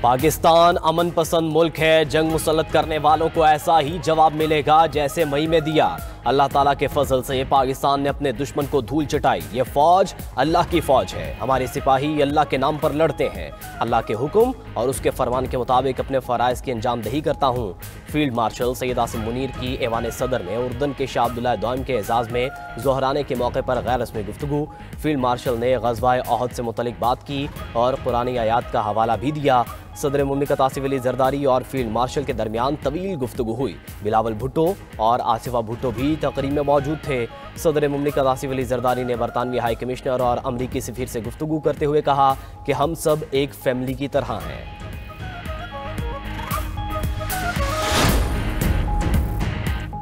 पाकिस्तान अमन पसंद मुल्क है, जंग मुसल्लत करने वालों को ऐसा ही जवाब मिलेगा जैसे मई में दिया। अल्लाह ताला के फजल से पाकिस्तान ने अपने दुश्मन को धूल चटाई। ये फौज अल्लाह की फौज है, हमारे सिपाही अल्लाह के नाम पर लड़ते हैं। अल्लाह के हुक्म और उसके फरमान के मुताबिक अपने फ़राइज़ की अंजामदही करता हूँ। फील्ड मार्शल सैयद आसिम मुनीर की ऐवान सदर में उर्दन के शाह अब्दुल्ला दोइम के एजाज़ में ज़ोहराने के मौके पर गैर रस्मी गुफ्तगू। फील्ड मार्शल ने ग़ज़वा अहद से मुतल्लिक़ बात की और कुरानी आयात का हवाला भी दिया। सदर मुमलिकत आसिफ अली जरदारी और फील्ड मार्शल के दरमियान तवील गुफ्तगू हुई। बिलावल भुट्टो और आसिफा भुट्टो भी तकरीब में मौजूद थे। सदर मुमलिकत आसिफ अली जरदारी ने बरतानवी हाई कमिश्नर और अमरीकी सफ़ीर से गुफ्तगू करते हुए कहा कि हम सब एक फैमिली की तरह हैं।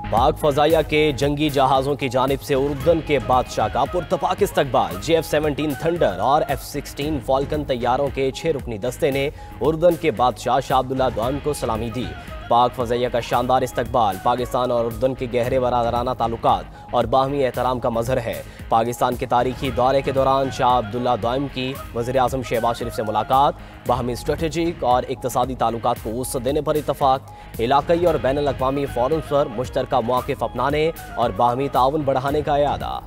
पाक फ़ज़ाइया के जंगी जहाज़ों की जानिब से उर्दन के बादशाह का पुरतपाक इस्तकबाल। JF-17 थंडर और F-16 फॉल्कन तैयारों के 6 रुकनी दस्ते ने उर्दन के बादशाह शाह अब्दुल्ला दोइम को सलामी दी। पाक फ़ज़ाइया का शानदार इस्तकबाल पाकिस्तान और उर्दन के गहरे बरादराना ताल्लुकात और बाहमी एहतराम का मज़हर है। पाकिस्तान के तारीखी दौरे के दौरान शाह अब्दुल्ला दोइम की वज़ीर आज़म शहबाज शरीफ से मुलाकात, बाहमी स्ट्रेटेजिक और इक़्तिसादी ताल्लुकात को वुसअत देने पर इत्तफ़ाक़, इलाक़ाई और बैनुल अक़वामी फ़ोरम्स पर मुश्तरका मौक़िफ़ अपनाने और बाहमी ताउन बढ़ाने का इरादा।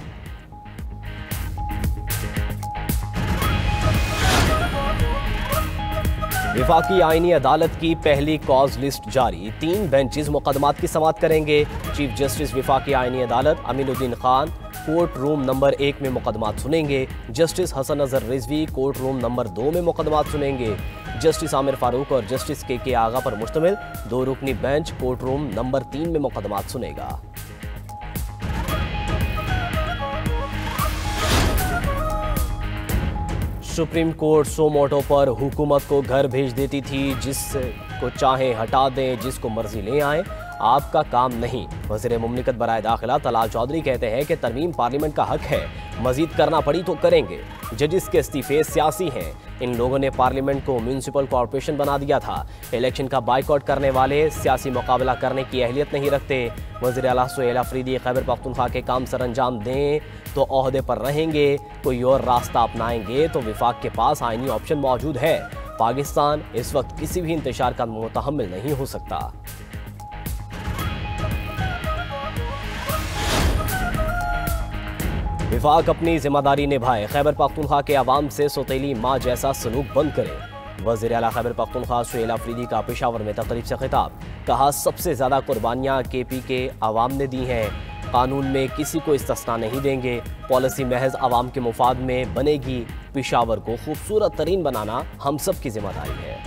विफाकी आईनी अदालत की पहली कॉज लिस्ट जारी। 3 बेंचेस मुकदमात की समाअत करेंगे। चीफ जस्टिस विफाकी आईनी अदालत Aminuddin Khan court room number 1 में मुकदमात सुनेंगे। Justice Hasan Azhar Rizvi court room number 2 में मुकदमात सुनेंगे। जस्टिस आमिर फारूक और जस्टिस के आगा पर मुश्तमिल 2 रुकनी बेंच कोर्ट रूम नंबर 3 में मुकदमात सुनेगा। सुप्रीम कोर्ट सो मोटो पर हुकूमत को घर भेज देती थी, जिसको चाहे हटा दें, जिसको मर्जी ले आए, आपका काम नहीं। वज़ीर मुमलिकत बराए दाखिला तलाल चौधरी कहते हैं कि तरमीम पार्लियामेंट का हक है, मजीद करना पड़ी तो करेंगे। जजिस के इस्तीफे सियासी हैं। इन लोगों ने पार्लियामेंट को म्यूनसिपल कॉरपोरेशन बना दिया था। इलेक्शन का बाइकआउट करने वाले सियासी मुकाबला करने की अहलियत नहीं रखते। वज़ीर आला सुहेल अफरीदी खैबर पख्तूनख्वा के काम सर अंजाम दें तो ओहदे पर रहेंगे, कोई और रास्ता अपनाएंगे तो विफाक के पास आईनी ऑप्शन मौजूद है। पाकिस्तान इस वक्त किसी भी इंतशार का मुतहम्मिल नहीं हो सकता। विफाक अपनी जिम्मेदारी निभाए, खैबर पख्तूनख्वा के अवाम से सौतेली माँ जैसा सलूक बंद करे। वज़ीर आला खैबर पख्तूनख्वा सुहेल अफरीदी का पेशावर में तकरीब से खिताब। कहा सबसे ज़्यादा कुर्बानियाँ KP के अवाम ने दी हैं, कानून में किसी को इस्तिस्ना नहीं देंगे। पॉलिसी महज अवाम के मुफाद में बनेगी। पेशावर को खूबसूरत तरीन बनाना हम सब की जिम्मेदारी है।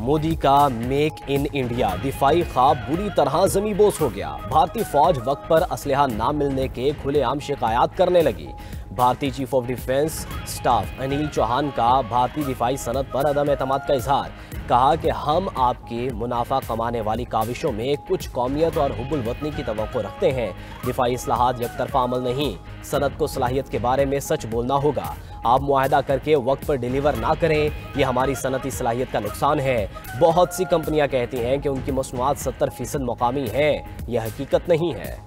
मोदी का मेक इन इंडिया दिफाई ख्वाब बुरी तरह ज़मींबोस हो गया। भारतीय फौज वक्त पर असलहा ना मिलने के खुलेआम शिकायत करने लगी। भारतीय chief of defence staff Anil Chauhan का भारतीय दिफाई सनत पर अदम एतमाद का इजहार। कहा कि हम आपके मुनाफा कमाने वाली काविशों में कुछ कौमियत और हुब्बुल वतनी की तवक्को रखते हैं। दिफाई इस्लाहात यकतरफा अमल नहीं, सनत को सलाहियत के बारे में सच बोलना होगा। आप मुआहदा करके वक्त पर डिलीवर ना करें, यह हमारी सनती सलाहियत का नुकसान है। बहुत सी कंपनियां कहती हैं कि उनकी मसनूआत 70% मुकामी हैं, यह हकीकत नहीं है।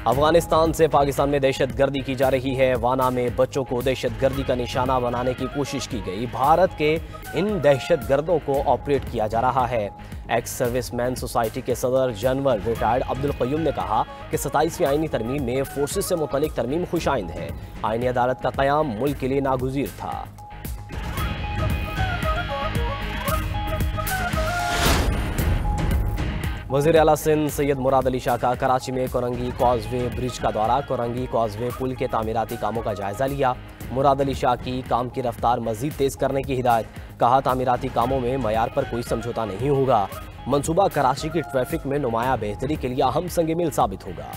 अफगानिस्तान से पाकिस्तान में दहशतगर्दी की जा रही है। वाना में बच्चों को दहशतगर्दी का निशाना बनाने की कोशिश की गई। भारत के इन दहशतगर्दों को ऑपरेट किया जा रहा है। एक्स सर्विसमैन सोसाइटी के सदर जनरल रिटायर्ड अब्दुल क़य्यूम ने कहा कि 27वीं आईनी तरमीम में फोर्सेस से मुतल्लिक तरमीम खुशाइंद है। आईनी अदालत का क़याम मुल्क के लिए नागुज़ीर था। वज़ीर आला सिंध सैयद मुराद अली शाह का कराची में कोरंगी कॉजवे ब्रिज का दौरा। कोरंगी कॉजवे पुल के तामीराती कामों का जायजा लिया। मुराद अली शाह की काम की रफ्तार मजीद तेज करने की हिदायत। कहा तामीराती कामों में मयार पर कोई समझौता नहीं होगा। मंसूबा कराची की ट्रैफिक में नुमाया बेहतरी के लिए अहम संग मील साबित होगा।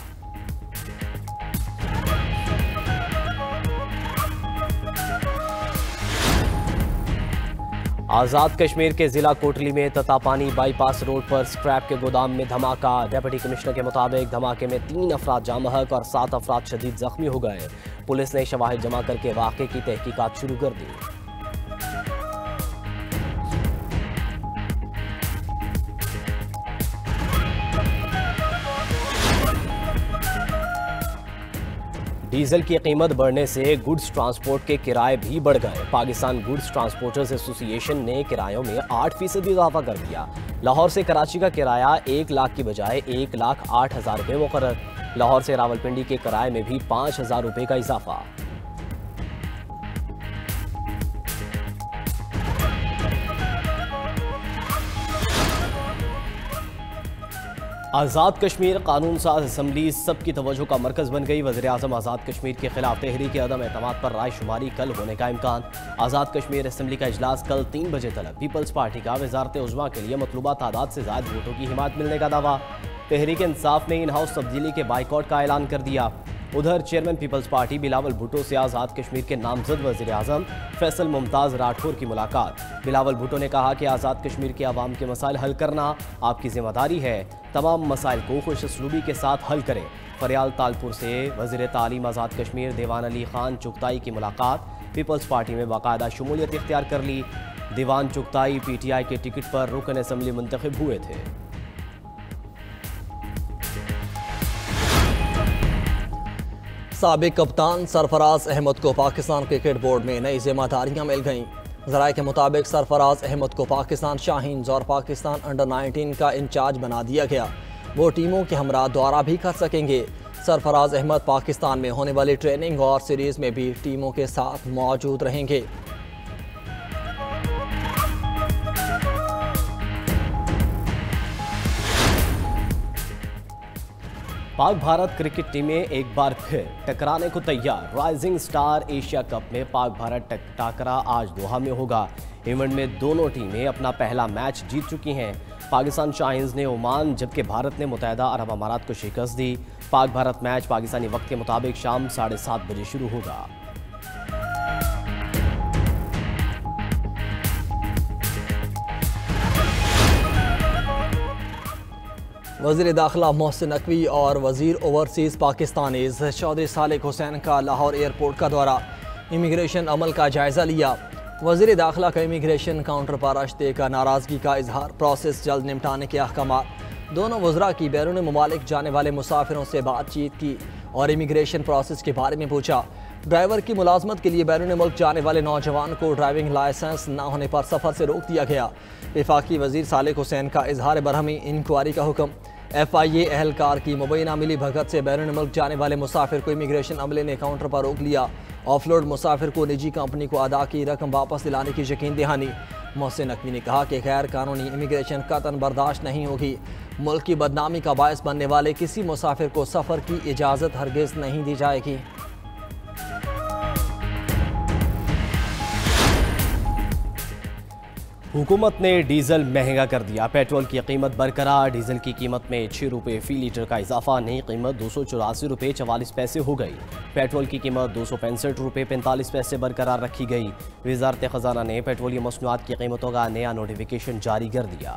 आज़ाद कश्मीर के जिला कोटली में ततापानी बाईपास रोड पर स्क्रैप के गोदाम में धमाका। डिप्टी कमिश्नर के मुताबिक धमाके में 3 अफराद जाँ बहक और 7 अफराद शदीद जख्मी हो गए। पुलिस ने शवाहिद जमा करके वाक़े की तहकीकात शुरू कर दी। डीजल की कीमत बढ़ने से गुड्स ट्रांसपोर्ट के किराए भी बढ़ गए। पाकिस्तान गुड्स ट्रांसपोर्टर्स एसोसिएशन ने किरायों में 8% इजाफा कर दिया। लाहौर से कराची का किराया 1 लाख की बजाय 1,08,000 रुपये मुकर्रर। लाहौर से रावलपिंडी के किराए में भी 5,000 रुपये का इजाफा। आज़ाद कश्मीर कानून साज असम्बली सबकी तवज्जो का मरकज़ बन गई। वज़ीर आज़म आज़ाद कश्मीर के खिलाफ तहरीक अदम एतमाद पर राय शुमारी कल होने का इम्कान। आज़ाद कश्मीर असम्बली का इजलास कल 3 बजे तक। पीपल्स पार्टी का वज़ारत उज़्मा के लिए मतलूबा तादाद से ज़ायद वोटों की हिमायत मिलने का दावा। तहरीक इंसाफ ने इन हाउस तब्दीली के बाइकआउट का ऐलान कर दिया। उधर chairman Peoples Party Bilawal Bhutto से आज़ाद कश्मीर के नामजद वज़ीर आज़म फैसल मुमताज़ राठौर की मुलाकात। बिलावल भुट्टो ने कहा कि आज़ाद कश्मीर के अवाम के मसाइल हल करना आपकी जिम्मेदारी है। तमाम मसाइल को खुश असलूबी के साथ हल करें। फरियाल तालपुर से वज़ीर तालीम आज़ाद कश्मीर दीवान अली खान चुगताई की मुलाकात। पीपल्स पार्टी में बाकायदा शमूलियत इख्तियार कर ली। दीवान चुगताई PTI के टिकट पर रुकन असम्बली मुंतखब हुए थे। साबिक कप्तान सरफराज अहमद को पाकिस्तान क्रिकेट बोर्ड में नई जिम्मेदारियां मिल गईं। ज़राए के मुताबिक सरफराज अहमद को पाकिस्तान शाहीन्स और पाकिस्तान अंडर-19 का इंचार्ज बना दिया गया। वो टीमों के हमरा दौरा भी कर सकेंगे। सरफराज अहमद पाकिस्तान में होने वाली ट्रेनिंग और सीरीज़ में भी टीमों के साथ मौजूद रहेंगे। पाक भारत क्रिकेट टीमें एक बार फिर टकराने को तैयार। राइजिंग स्टार एशिया कप में पाक भारत टाकरा आज दोहा में होगा। इवेंट में दोनों टीमें अपना पहला मैच जीत चुकी हैं। पाकिस्तान शाहीन्स ने ओमान जबकि भारत ने मुत्तहिदा अरब अमारात को शिकस्त दी। पाक भारत मैच पाकिस्तानी वक्त के मुताबिक शाम 7:30 बजे शुरू होगा। वज़ीर दाखिला मोहसिन नकवी और वज़ीर ओवरसीज़ पाकिस्तानीज़ चौधरी सालिक हुसैन का लाहौर एयरपोर्ट का दौरा। इमिग्रेशन अमल का जायज़ा लिया। वज़ीर दाखिला का इमिग्रेशन काउंटर पर अश्ते का नाराज़गी का इजहार। प्रोसेस जल्द निपटाने के अहकामात। दोनों वज़रा की बैरून मुमालिक जाने वाले मुसाफिरों से बातचीत की और इमिग्रेशन प्रोसेस के बारे में पूछा। ड्राइवर की मुलाजमत के लिए बैरून मुल्क जाने वाले नौजवान को ड्राइविंग लाइसेंस न होने पर सफ़र से रोक दिया गया। वफाकी वज़ीर सालिक हुसैन का इजहार बरहमी इंक्वायरी का हुक्म। FIA एहलकार की मुबैना मिली भगत से बैरून मुल्क जाने वाले मुसाफिर को इमिग्रेशन अमले ने काउंटर पर रोक लिया। ऑफलोड मुसाफिर को निजी कंपनी को अदा की रकम वापस दिलाने की यकीन दहानी। मोहसिन नकवी ने कहा कि गैर कानूनी इमिग्रेशन कतन बर्दाश्त नहीं होगी। मुल्क की बदनामी का बायस बनने वाले किसी मुसाफिर को सफ़र की इजाज़त हरगिज़ नहीं दी जाएगी। हुकूमत ने डीजल महंगा कर दिया। पेट्रोल की कीमत बरकरार। डीजल की कीमत में 6 रुपये फ़ी लीटर का इजाफा। नई कीमत 284 रुपये 44 पैसे हो गई। पेट्रोल की कीमत 265 रुपये 45 पैसे बरकरार रखी गई। वज़ारत ख़ज़ाना ने पेट्रोलियम मसनूआत की कीमतों का नया नोटिफिकेशन जारी कर दिया।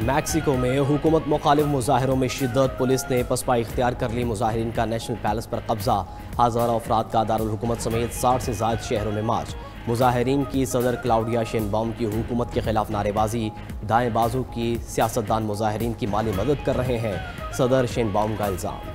मैक्सिको में हुकूमत मुखालिफ मुजाहिरों में शिद्दत। पुलिस ने पसपा इख्तियार कर ली। मुजाहिरीन का नेशनल पैलेस पर कब्जा। हज़ारों अफराद का दारुल हुकूमत समेत 60 से ज़ायद शहरों में मार्च। मुजाहिरीन की सदर क्लाउडिया शेनबाउम की हुकूमत के खिलाफ नारेबाजी। दाएं बाजू की सियासतदान मुजाहिरीन की माली मदद कर रहे हैं, सदर शेनबाउम का इल्ज़ाम।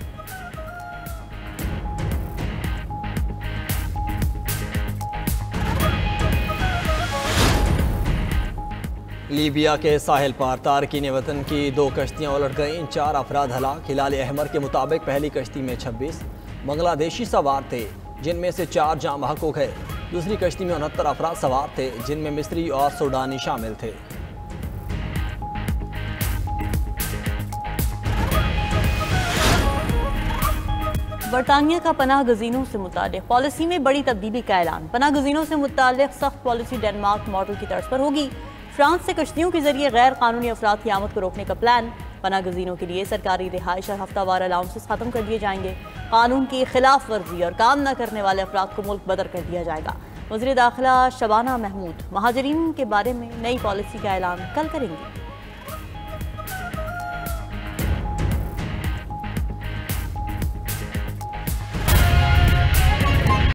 लीबिया के साहिल पर तारकीन वतन की 2 कश्तियाँ उलट गईं। 4 अफराद हलाक। हिलाल अहमर के मुताबिक पहली कश्ती में 26 बांग्लादेशी सवार थे, जिनमें से 4 जाँ बहक हो गए। दूसरी कश्ती में 69 अफराद सवार थे, जिनमें मिस्री और सूडानी शामिल थे। बरतानिया का पनाह गजीनों से मुताल्लिक़ पॉलिसी में बड़ी तब्दीली का ऐलान। पनाह गजीनों से मुताल्लिक़ सख्त पॉलिसी डेनमार्क मॉडल की तर्ज पर होगी। फ्रांस से कश्तियों के जरिए गैर कानूनी अफराद की आमद को रोकने का प्लान। पनाह गजीनों के लिए सरकारी रिहाइश और हफ्तावार अलाउंसेस खत्म कर दिए जाएंगे। कानून की खिलाफ वर्जी और काम न करने वाले अफराद को मुल्क बदर कर दिया जाएगा। वज़ीर दाखिला शबाना महमूद महाजरीन के बारे में नई पॉलिसी का ऐलान कल करेंगी।